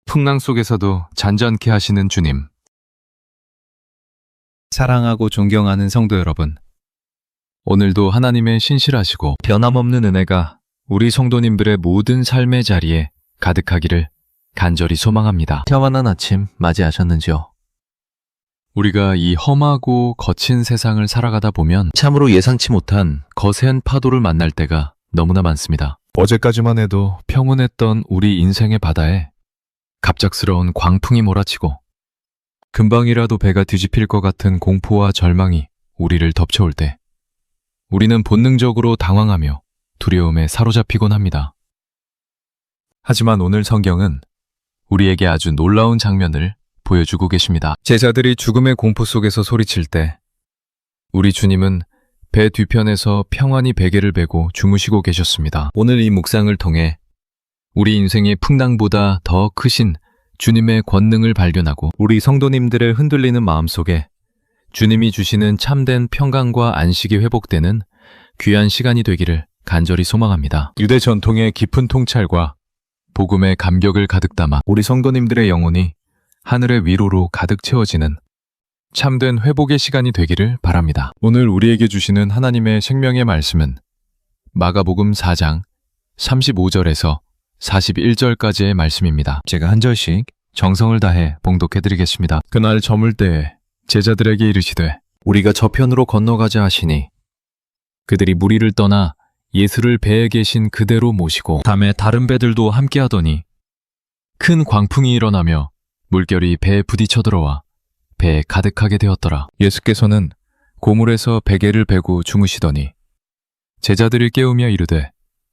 풍랑 속에서도 잔잔케 하시는 주님. 사랑하고 존경하는 성도 여러분, 오늘도 하나님의 신실하시고 변함없는 은혜가 우리 성도님들의 모든 삶의 자리에 가득하기를 간절히 소망합니다. 평안한 아침 맞이하셨는지요? 우리가 이 험하고 거친 세상을 살아가다 보면 참으로 예상치 못한 거센 파도를 만날 때가 너무나 많습니다. 어제까지만 해도 평온했던 우리 인생의 바다에 갑작스러운 광풍이 몰아치고 금방이라도 배가 뒤집힐 것 같은 공포와 절망이 우리를 덮쳐올 때 우리는 본능적으로 당황하며 두려움에 사로잡히곤 합니다. 하지만 오늘 성경은 우리에게 아주 놀라운 장면을 보여주고 계십니다. 제자들이 죽음의 공포 속에서 소리칠 때 우리 주님은 배 뒤편에서 평안히 베개를 베고 주무시고 계셨습니다. 오늘 이 묵상을 통해 우리 인생의 풍랑보다 더 크신 주님의 권능을 발견하고 우리 성도님들의 흔들리는 마음속에 주님이 주시는 참된 평강과 안식이 회복되는 귀한 시간이 되기를 간절히 소망합니다. 유대 전통의 깊은 통찰과 복음의 감격을 가득 담아 우리 성도님들의 영혼이 하늘의 위로로 가득 채워지는 참된 회복의 시간이 되기를 바랍니다. 오늘 우리에게 주시는 하나님의 생명의 말씀은 마가복음 4장 35절에서 41절까지의 말씀입니다. 제가 한 절씩 정성을 다해 봉독해드리겠습니다. 그날 저물 때에 제자들에게 이르시되 우리가 저편으로 건너가자 하시니 그들이 무리를 떠나 예수를 배에 계신 그대로 모시고 다음에 다른 배들도 함께하더니 큰 광풍이 일어나며 물결이 배에 부딪혀 들어와 배에 가득하게 되었더라. 예수께서는 고물에서 베개를 베고 주무시더니 제자들을 깨우며 이르되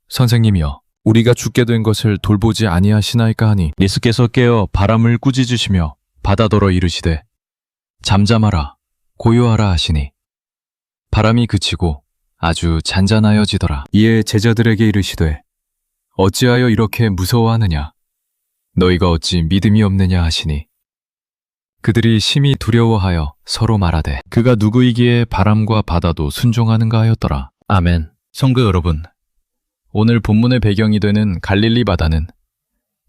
선생님이여 우리가 죽게 된 것을 돌보지 아니하시나이까 하니 예수께서 깨어 바람을 꾸짖으시며 바다더러 이르시되 잠잠하라 고요하라 하시니 바람이 그치고 아주 잔잔하여지더라. 이에 제자들에게 이르시되 어찌하여 이렇게 무서워하느냐 너희가 어찌 믿음이 없느냐 하시니 그들이 심히 두려워하여 서로 말하되 그가 누구이기에 바람과 바다도 순종하는가 하였더라. 아멘. 성도 여러분, 오늘 본문의 배경이 되는 갈릴리 바다는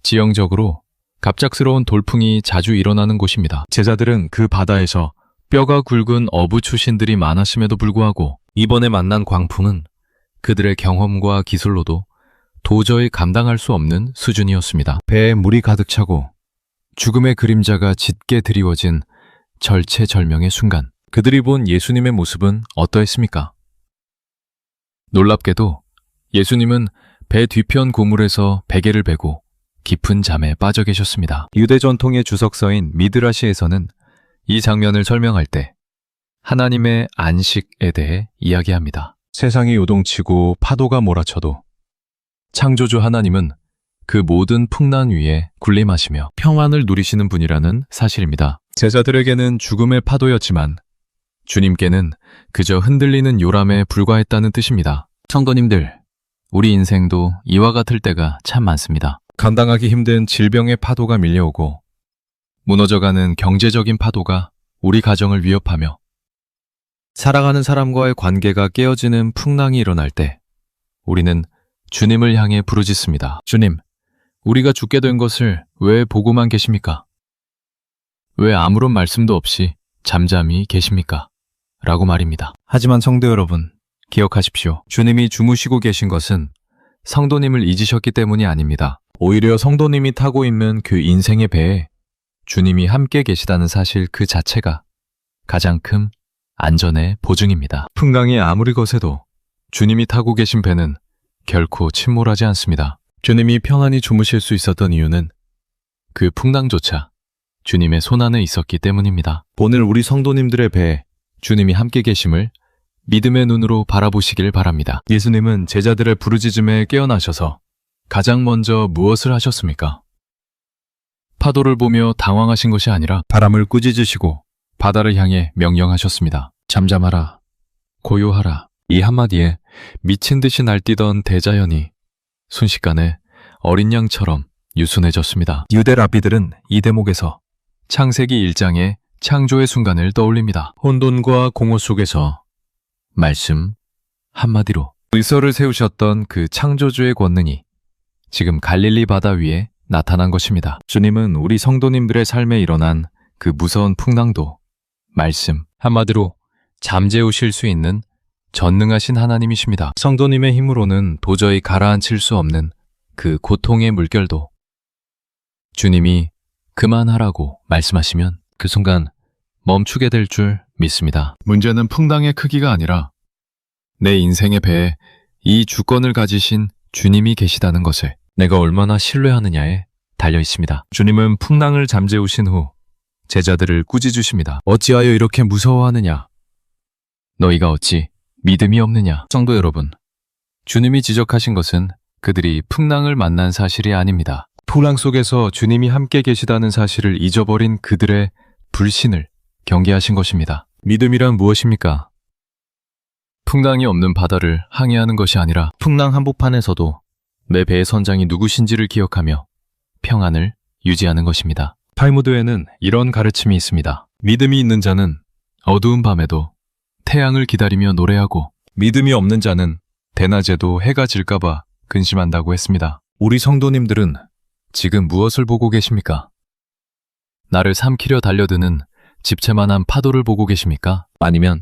지형적으로 갑작스러운 돌풍이 자주 일어나는 곳입니다. 제자들은 그 바다에서 뼈가 굵은 어부 출신들이 많았음에도 불구하고 이번에 만난 광풍은 그들의 경험과 기술로도 도저히 감당할 수 없는 수준이었습니다. 배에 물이 가득 차고 죽음의 그림자가 짙게 드리워진 절체절명의 순간 그들이 본 예수님의 모습은 어떠했습니까? 놀랍게도 예수님은 배 뒤편 고물에서 베개를 베고 깊은 잠에 빠져 계셨습니다. 유대 전통의 주석서인 미드라시에서는 이 장면을 설명할 때 하나님의 안식에 대해 이야기합니다. 세상이 요동치고 파도가 몰아쳐도 창조주 하나님은 그 모든 풍랑 위에 군림하시며 평안을 누리시는 분이라는 사실입니다. 제자들에게는 죽음의 파도였지만 주님께는 그저 흔들리는 요람에 불과했다는 뜻입니다. 성도님들, 우리 인생도 이와 같을 때가 참 많습니다. 감당하기 힘든 질병의 파도가 밀려오고 무너져가는 경제적인 파도가 우리 가정을 위협하며 사랑하는 사람과의 관계가 깨어지는 풍랑이 일어날 때 우리는 주님을 향해 부르짖습니다. 주님, 우리가 죽게 된 것을 왜 보고만 계십니까? 왜 아무런 말씀도 없이 잠잠히 계십니까? 라고 말입니다. 하지만 성도 여러분, 기억하십시오. 주님이 주무시고 계신 것은 성도님을 잊으셨기 때문이 아닙니다. 오히려 성도님이 타고 있는 그 인생의 배에 주님이 함께 계시다는 사실 그 자체가 가장 큰 안전의 보증입니다. 풍랑이 아무리 거세도 주님이 타고 계신 배는 결코 침몰하지 않습니다. 주님이 평안히 주무실 수 있었던 이유는 그 풍랑조차 주님의 손안에 있었기 때문입니다. 오늘 우리 성도님들의 배에 주님이 함께 계심을 믿음의 눈으로 바라보시길 바랍니다. 예수님은 제자들의 부르짖음에 깨어나셔서 가장 먼저 무엇을 하셨습니까? 파도를 보며 당황하신 것이 아니라 바람을 꾸짖으시고 바다를 향해 명령하셨습니다. 잠잠하라, 고요하라. 이 한마디에 미친 듯이 날뛰던 대자연이 순식간에 어린 양처럼 유순해졌습니다. 유대 랍비들은 이 대목에서 창세기 1장의 창조의 순간을 떠올립니다. 혼돈과 공허 속에서 말씀 한마디로 질서를 세우셨던 그 창조주의 권능이 지금 갈릴리 바다 위에 나타난 것입니다. 주님은 우리 성도님들의 삶에 일어난 그 무서운 풍랑도 말씀 한마디로 잠재우실 수 있는 전능하신 하나님이십니다. 성도님의 힘으로는 도저히 가라앉힐 수 없는 그 고통의 물결도 주님이 그만하라고 말씀하시면 그 순간 멈추게 될 줄 믿습니다. 문제는 풍랑의 크기가 아니라 내 인생의 배에 이 주권을 가지신 주님이 계시다는 것을 내가 얼마나 신뢰하느냐에 달려 있습니다. 주님은 풍랑을 잠재우신 후 제자들을 꾸짖으십니다. 어찌하여 이렇게 무서워하느냐? 너희가 어찌 믿음이 없느냐? 성도 여러분, 주님이 지적하신 것은 그들이 풍랑을 만난 사실이 아닙니다. 풍랑 속에서 주님이 함께 계시다는 사실을 잊어버린 그들의 불신을 경계하신 것입니다. 믿음이란 무엇입니까? 풍랑이 없는 바다를 항해하는 것이 아니라 풍랑 한복판에서도 내 배의 선장이 누구신지를 기억하며 평안을 유지하는 것입니다. 탈무드에는 이런 가르침이 있습니다. 믿음이 있는 자는 어두운 밤에도 태양을 기다리며 노래하고 믿음이 없는 자는 대낮에도 해가 질까봐 근심한다고 했습니다. 우리 성도님들은 지금 무엇을 보고 계십니까? 나를 삼키려 달려드는 집채만한 파도를 보고 계십니까? 아니면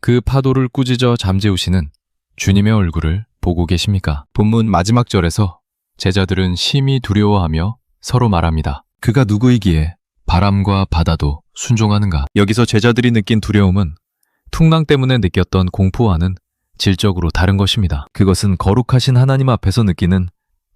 그 파도를 꾸짖어 잠재우시는 주님의 얼굴을 보고 계십니까? 본문 마지막 절에서 제자들은 심히 두려워하며 서로 말합니다. 그가 누구이기에 바람과 바다도 순종하는가? 여기서 제자들이 느낀 두려움은 풍랑 때문에 느꼈던 공포와는 질적으로 다른 것입니다. 그것은 거룩하신 하나님 앞에서 느끼는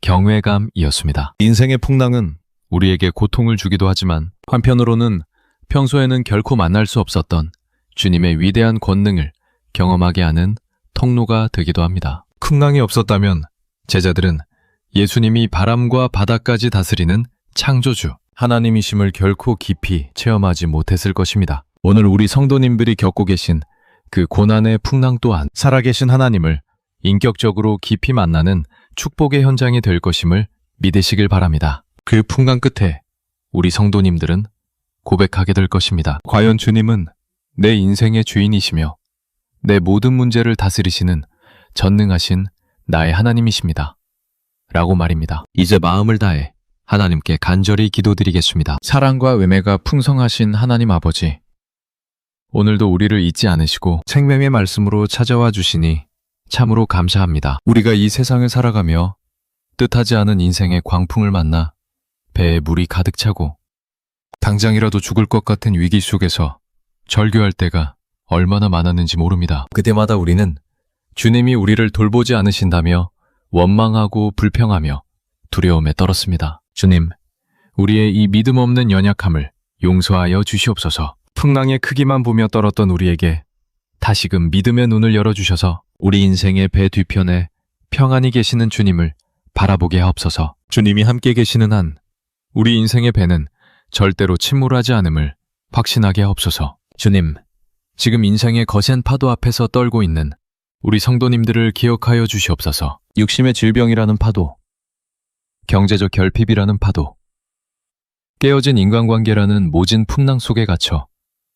경외감이었습니다. 인생의 풍랑은 우리에게 고통을 주기도 하지만 한편으로는 평소에는 결코 만날 수 없었던 주님의 위대한 권능을 경험하게 하는 통로가 되기도 합니다. 풍랑이 없었다면 제자들은 예수님이 바람과 바다까지 다스리는 창조주, 하나님이심을 결코 깊이 체험하지 못했을 것입니다. 오늘 우리 성도님들이 겪고 계신 그 고난의 풍랑 또한 살아계신 하나님을 인격적으로 깊이 만나는 축복의 현장이 될 것임을 믿으시길 바랍니다. 그 풍랑 끝에 우리 성도님들은 고백하게 될 것입니다. 과연 주님은 내 인생의 주인이시며 내 모든 문제를 다스리시는 전능하신 나의 하나님이십니다. 라고 말입니다. 이제 마음을 다해 하나님께 간절히 기도드리겠습니다. 사랑과 은혜가 풍성하신 하나님 아버지, 오늘도 우리를 잊지 않으시고 생명의 말씀으로 찾아와 주시니 참으로 감사합니다. 우리가 이 세상을 살아가며 뜻하지 않은 인생의 광풍을 만나 배에 물이 가득 차고 당장이라도 죽을 것 같은 위기 속에서 절규할 때가 얼마나 많았는지 모릅니다. 그때마다 우리는 주님이 우리를 돌보지 않으신다며 원망하고 불평하며 두려움에 떨었습니다. 주님, 우리의 이 믿음 없는 연약함을 용서하여 주시옵소서. 풍랑의 크기만 보며 떨었던 우리에게 다시금 믿음의 눈을 열어주셔서 우리 인생의 배 뒤편에 평안히 계시는 주님을 바라보게 하옵소서. 주님이 함께 계시는 한 우리 인생의 배는 절대로 침몰하지 않음을 확신하게 하옵소서. 주님, 지금 인생의 거센 파도 앞에서 떨고 있는 우리 성도님들을 기억하여 주시옵소서. 육심의 질병이라는 파도, 경제적 결핍이라는 파도, 깨어진 인간관계라는 모진 풍랑 속에 갇혀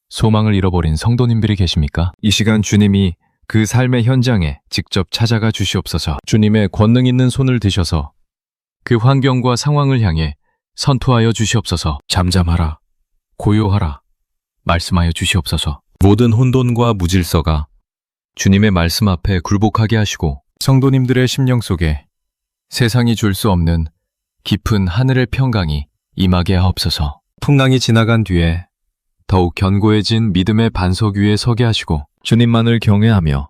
소망을 잃어버린 성도님들이 계십니까? 이 시간 주님이 그 삶의 현장에 직접 찾아가 주시옵소서. 주님의 권능 있는 손을 드셔서 그 환경과 상황을 향해 선포하여 주시옵소서. 잠잠하라, 고요하라, 말씀하여 주시옵소서. 모든 혼돈과 무질서가 주님의 말씀 앞에 굴복하게 하시고 성도님들의 심령 속에 세상이 줄 수 없는 깊은 하늘의 평강이 임하게 하옵소서. 풍랑이 지나간 뒤에 더욱 견고해진 믿음의 반석 위에 서게 하시고 주님만을 경외하며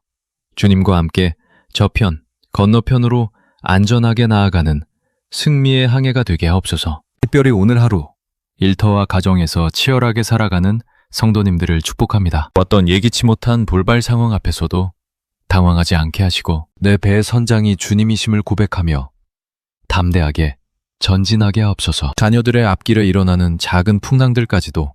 주님과 함께 저편, 건너편으로 안전하게 나아가는 승리의 항해가 되게 하옵소서. 특별히 오늘 하루 일터와 가정에서 치열하게 살아가는 성도님들을 축복합니다. 어떤 예기치 못한 돌발 상황 앞에서도 당황하지 않게 하시고 내 배의 선장이 주님이심을 고백하며 담대하게 전진하게 하옵소서. 자녀들의 앞길에 일어나는 작은 풍랑들까지도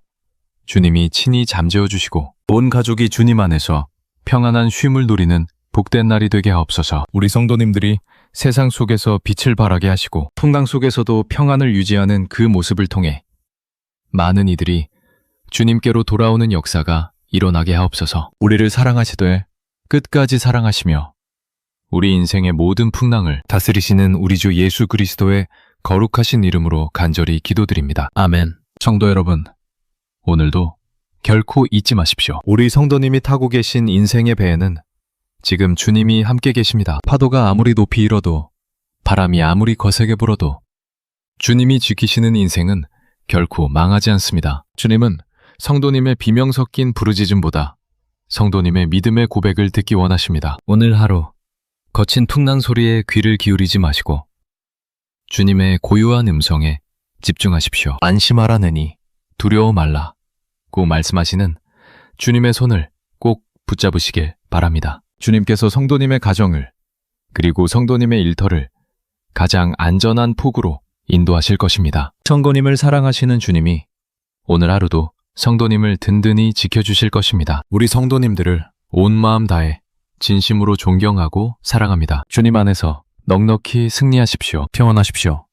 주님이 친히 잠재워 주시고 온 가족이 주님 안에서 평안한 쉼을 누리는 복된 날이 되게 하옵소서. 우리 성도님들이 세상 속에서 빛을 발하게 하시고 풍랑 속에서도 평안을 유지하는 그 모습을 통해 많은 이들이 주님께로 돌아오는 역사가 일어나게 하옵소서. 우리를 사랑하시되 끝까지 사랑하시며 우리 인생의 모든 풍랑을 다스리시는 우리 주 예수 그리스도의 거룩하신 이름으로 간절히 기도드립니다. 아멘. 성도 여러분, 오늘도 결코 잊지 마십시오. 우리 성도님이 타고 계신 인생의 배에는 지금 주님이 함께 계십니다. 파도가 아무리 높이 일어도, 바람이 아무리 거세게 불어도 주님이 지키시는 인생은 결코 망하지 않습니다. 주님은 성도님의 비명 섞인 부르짖음보다 성도님의 믿음의 고백을 듣기 원하십니다. 오늘 하루 거친 풍랑 소리에 귀를 기울이지 마시고 주님의 고요한 음성에 집중하십시오. 안심하라느니 두려워 말라고 말씀하시는 주님의 손을 꼭 붙잡으시길 바랍니다. 주님께서 성도님의 가정을 그리고 성도님의 일터를 가장 안전한 폭으로 인도하실 것입니다. 성도님을 사랑하시는 주님이 오늘 하루도 성도님을 든든히 지켜주실 것입니다. 우리 성도님들을 온 마음 다해 진심으로 존경하고 사랑합니다. 주님 안에서 넉넉히 승리하십시오. 평안하십시오.